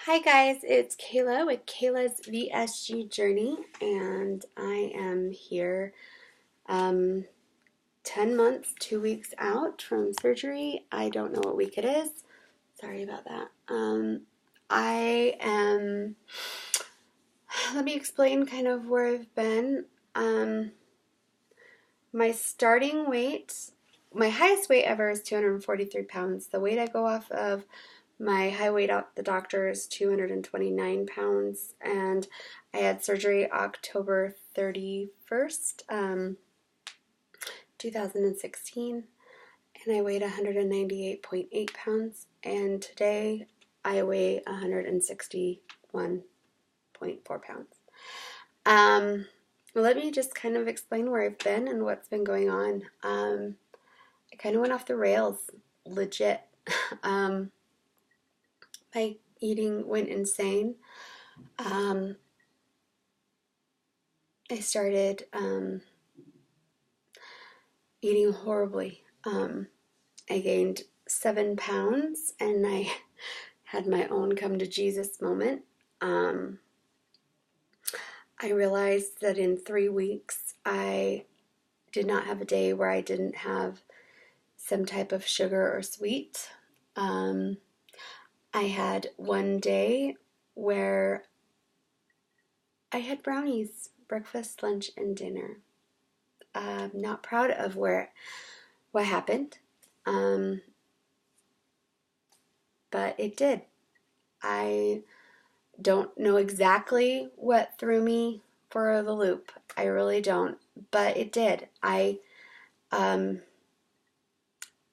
Hi guys, it's Kayla with Kayla's VSG Journey, and I am here 10 months, 2 weeks out from surgery. I don't know what week it is. Sorry about that. I am, let me explain kind of where I've been. My starting weight, my highest weight ever is 243 pounds. The weight I go off of my high weight out the doctor is 229 pounds, and I had surgery October 31st, 2016, and I weighed 198.8 pounds, and today I weigh 161.4 pounds. Let me just kind of explain where I've been and what's been going on. I kind of went off the rails, legit. My eating went insane. I started eating horribly. I gained 7 pounds, and I had my own come to Jesus moment. I realized that in 3 weeks, I did not have a day where I didn't have some type of sugar or sweet. I had one day where I had brownies, breakfast, lunch, and dinner. I'm not proud of what happened, but it did. I don't know exactly what threw me for the loop. I really don't, but it did.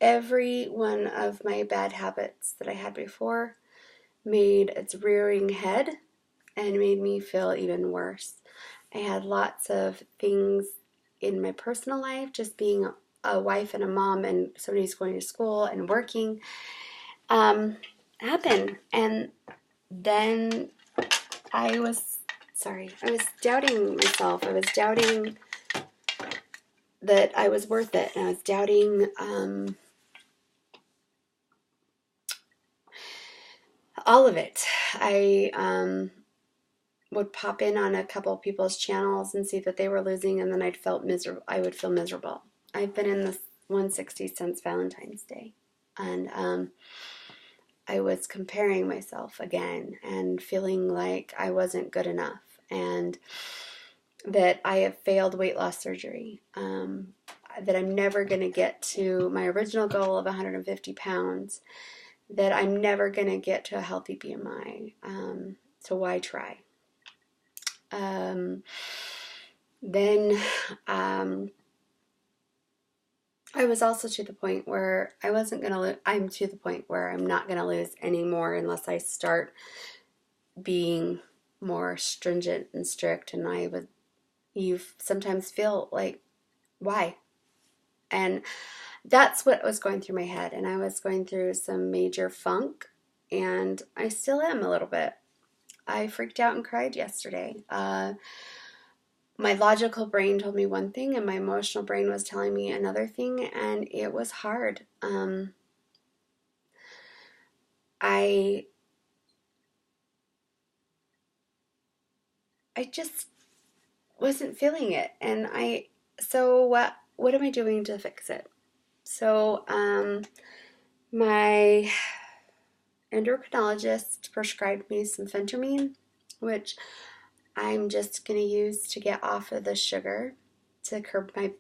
Every one of my bad habits that I had before made its rearing head and made me feel even worse. I had lots of things in my personal life, just being a wife and a mom and somebody who's going to school and working, happen. And then I was doubting myself. I was doubting that I was worth it. And I was doubting all of it. I would pop in on a couple of people's channels and see that they were losing, and then I would feel miserable. I've been in this 160 since Valentine's Day, and I was comparing myself again and feeling like I wasn't good enough, and that I have failed weight loss surgery, that I'm never going to get to my original goal of 150 pounds, that I'm never going to get to a healthy BMI, so why try? Then I was also to the point where I wasn't going to lose. I'm to the point where I'm not going to lose anymore unless I start being more stringent and strict. And you sometimes feel like, why? And that's what was going through my head. And I was going through some major funk, and I still am a little bit. I freaked out and cried yesterday. My logical brain told me one thing, and my emotional brain was telling me another thing, and it was hard. I just wasn't feeling it, and so what am I doing to fix it? So my endocrinologist prescribed me some phentermine, which I'm just going to use to get off of the sugar to curb my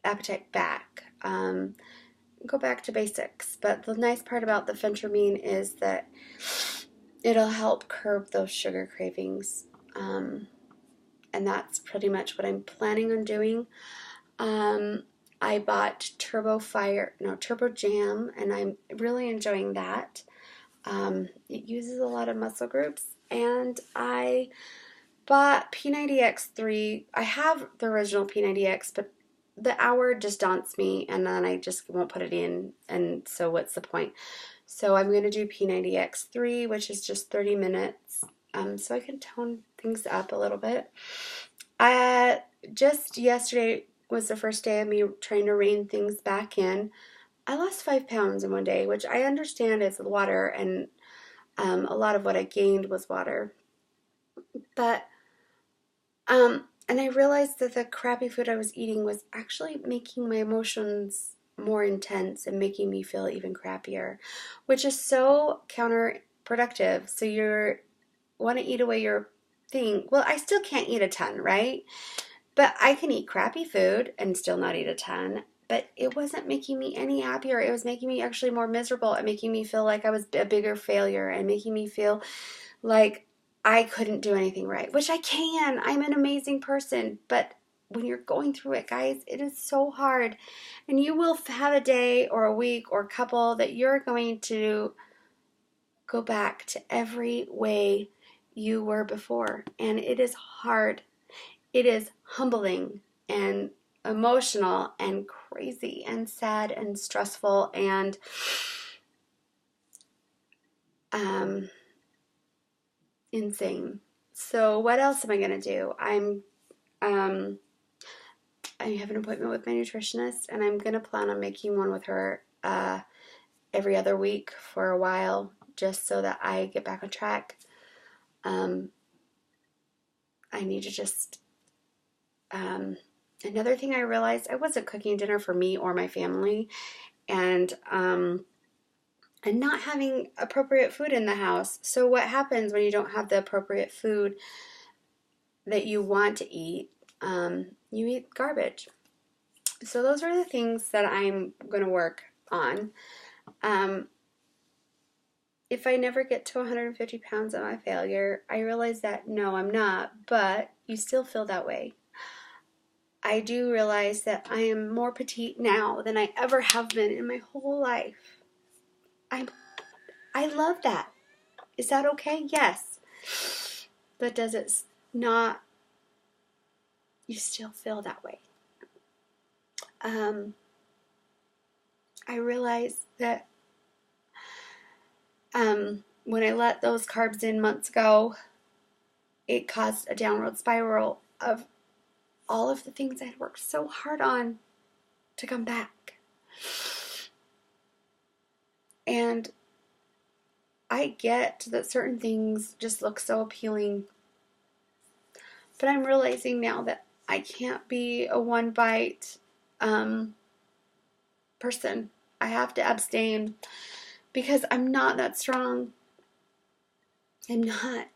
appetite back. Go back to basics. But the nice part about the phentermine is that it'll help curb those sugar cravings. And that's pretty much what I'm planning on doing. I bought Turbo Jam, and I'm really enjoying that. It uses a lot of muscle groups, and I bought P90X3. I have the original P90X, but the hour just daunts me, and then I just won't put it in, and so what's the point? So I'm going to do P90X3, which is just 30 minutes, so I can tone things up a little bit. Just yesterday was the first day of me trying to rein things back in. I lost 5 pounds in one day, which I understand is water, and A lot of what I gained was water. But, and I realized that the crappy food I was eating was actually making my emotions more intense and making me feel even crappier, which is so counterproductive. So you want to eat away your thing. Well, I still can't eat a ton, right? But I can eat crappy food and still not eat a ton. But it wasn't making me any happier. It was making me actually more miserable and making me feel like I was a bigger failure and making me feel like I couldn't do anything right, which I can. I'm an amazing person. But when you're going through it, guys, it is so hard. And you will have a day or a week or a couple that you're going to go back to every way you were before. And it is hard. It is humbling and emotional and crazy and sad and stressful and insane. So what else am I going to do? I have an appointment with my nutritionist, and I'm going to plan on making one with her every other week for a while, just so that I get back on track. I need to just another thing I realized, I wasn't cooking dinner for me or my family, and not having appropriate food in the house. So what happens when you don't have the appropriate food that you want to eat? You eat garbage. So those are the things that I'm going to work on. If I never get to 150 pounds at my failure, I realize that no, I'm not, but you still feel that way. I do realize that I am more petite now than I ever have been in my whole life. I love that. Is that okay? Yes. But does it not, you still feel that way. I realized that when I let those carbs in months ago, it caused a downward spiral of all of the things I had worked so hard on to come back. And I get that certain things just look so appealing, but I'm realizing now that I can't be a one bite person. I have to abstain because I'm not that strong. I'm not.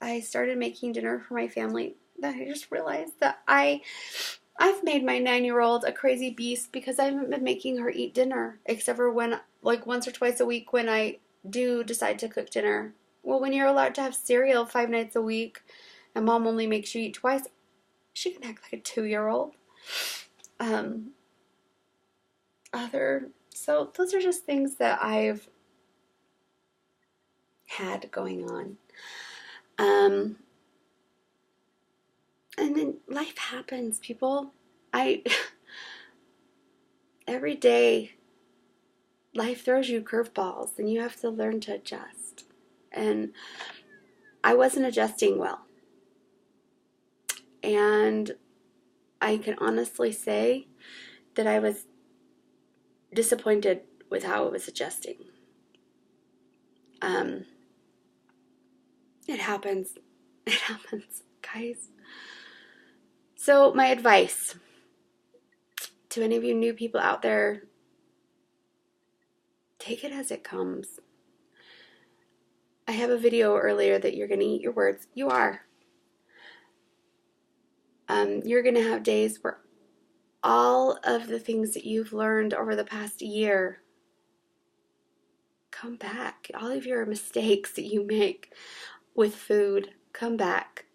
I started making dinner for my family. I just realized that I've made my 9-year-old a crazy beast because I haven't been making her eat dinner, except for when, like, once or twice a week when I do decide to cook dinner. Well, when you're allowed to have cereal 5 nights a week and mom only makes you eat twice, she can act like a 2-year-old. So those are just things that I've had going on. And then life happens, people. Every day, life throws you curveballs, and you have to learn to adjust. And I wasn't adjusting well. And I can honestly say that I was disappointed with how it was adjusting. It happens. It happens, guys. So my advice to any of you new people out there, take it as it comes. I have a video earlier that you're going to eat your words. You are. You're going to have days where all of the things that you've learned over the past year come back. All of your mistakes that you make with food come back.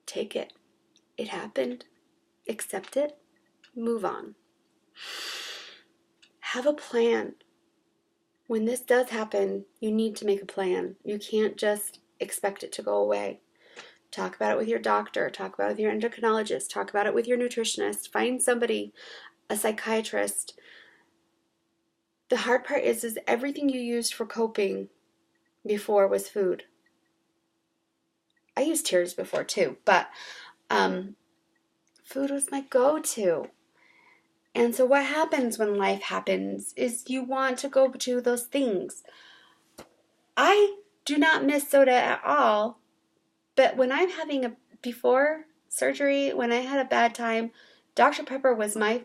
Take it. It happened. Accept it. Move on. Have a plan. When this does happen, you need to make a plan. You can't just expect it to go away. Talk about it with your doctor. Talk about it with your endocrinologist. Talk about it with your nutritionist. Find somebody, a psychiatrist. The hard part is everything you used for coping before was food. I used tears before too, but food was my go-to. And so what happens when life happens is you want to go to those things. I do not miss soda at all, but when I'm having before surgery, when I had a bad time, Dr. Pepper was my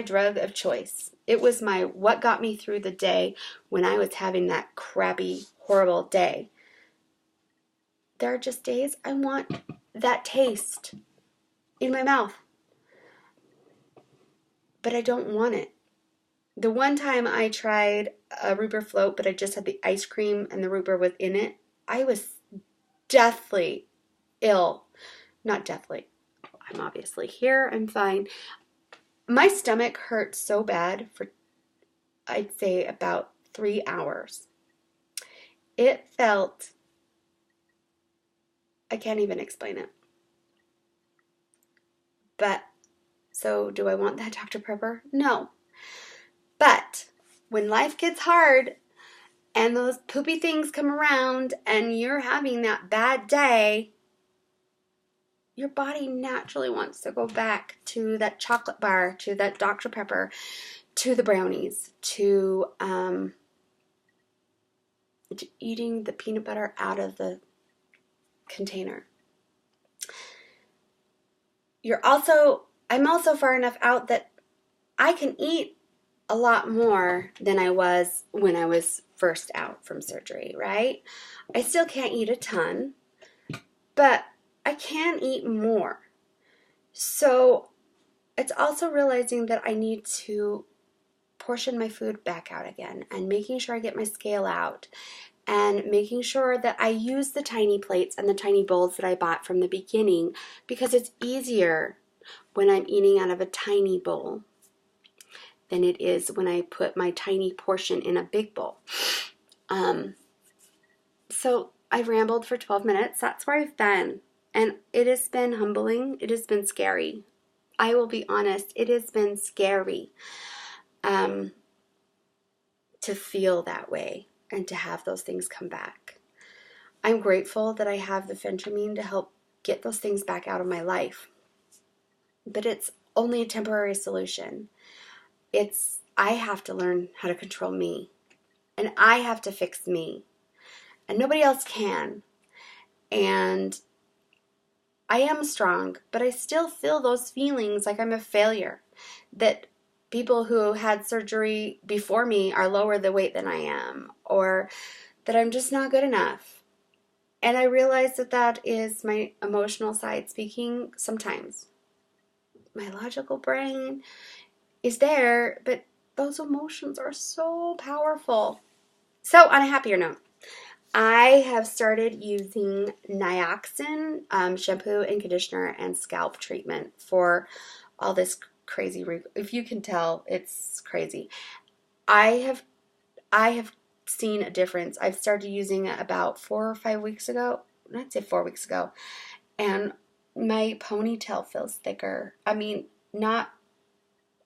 drug of choice. It was my what got me through the day when I was having that crappy, horrible day. There are just days I want that taste in my mouth, but I don't want it. The one time I tried a Roober float, but I just had the ice cream and the Roober was in it, I was deathly ill. Not deathly. I'm obviously here. I'm fine. My stomach hurt so bad for, I'd say, about 3 hours. It felt, I can't even explain it. But, so do I want that Dr. Pepper? No. But when life gets hard and those poopy things come around and you're having that bad day, your body naturally wants to go back to that chocolate bar, to that Dr. Pepper, to the brownies, to eating the peanut butter out of the container. I'm also far enough out that I can eat a lot more than I was when I was first out from surgery, right? I still can't eat a ton, but I can eat more. So it's also realizing that I need to portion my food back out again and making sure I get my scale out and making sure that I use the tiny plates and the tiny bowls that I bought from the beginning, because it's easier when I'm eating out of a tiny bowl than it is when I put my tiny portion in a big bowl. So I've rambled for 12 minutes. That's where I've been. And it has been humbling. It has been scary. I will be honest, it has been scary to feel that way and to have those things come back. I'm grateful that I have the phentermine to help get those things back out of my life. But it's only a temporary solution. I have to learn how to control me. And I have to fix me. And nobody else can. And I am strong, but I still feel those feelings like I'm a failure. That people who had surgery before me are lower the weight than I am. Or that I'm just not good enough. And I realize that that is my emotional side speaking sometimes. My logical brain is there, but those emotions are so powerful. So on a happier note, I have started using Nioxin shampoo and conditioner and scalp treatment for all this crazy. If you can tell, it's crazy. I have seen a difference. I've started using it about 4 or 5 weeks ago. I'd say 4 weeks ago, and my ponytail feels thicker. I mean, not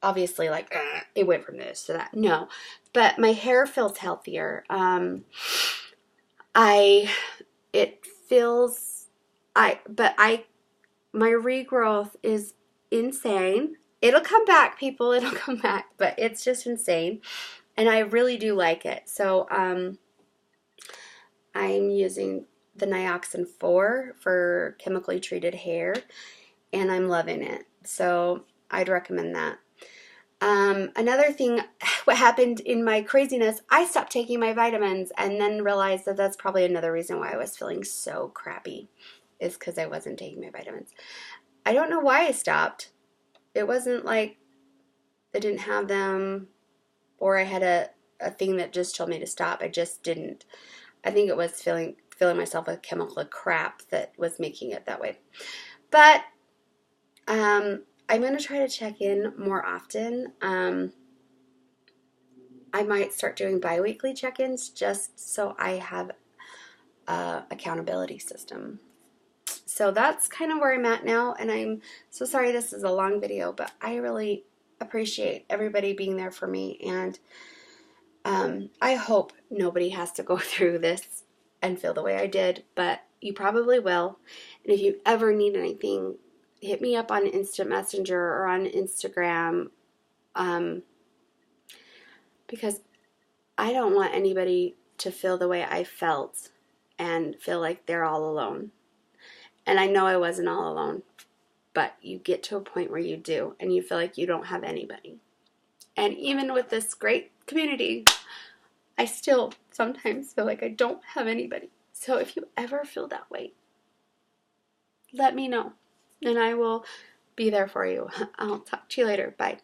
obviously like it went from this to that. No, but my hair feels healthier. My regrowth is insane. It'll come back, people. It'll come back, but it's just insane, and I really do like it. So I'm using the Nioxin 4 for chemically treated hair, and I'm loving it. So I'd recommend that. Another thing, what happened in my craziness, I stopped taking my vitamins and then realized that that's probably another reason why I was feeling so crappy, is because I wasn't taking my vitamins. I don't know why I stopped. It wasn't like I didn't have them or I had a thing that just told me to stop. I just didn't. I think it was filling myself with chemical crap that was making it that way. But I'm going to try to check in more often. I might start doing bi-weekly check-ins just so I have an accountability system. So that's kind of where I'm at now, and I'm so sorry this is a long video, but I really appreciate everybody being there for me, and I hope nobody has to go through this and feel the way I did, but you probably will. And if you ever need anything, hit me up on Instant Messenger or on Instagram, because I don't want anybody to feel the way I felt and feel like they're all alone. And I know I wasn't all alone, but you get to a point where you do, and you feel like you don't have anybody. And even with this great community, I still sometimes feel like I don't have anybody. So if you ever feel that way, let me know, and I will be there for you. I'll talk to you later. Bye.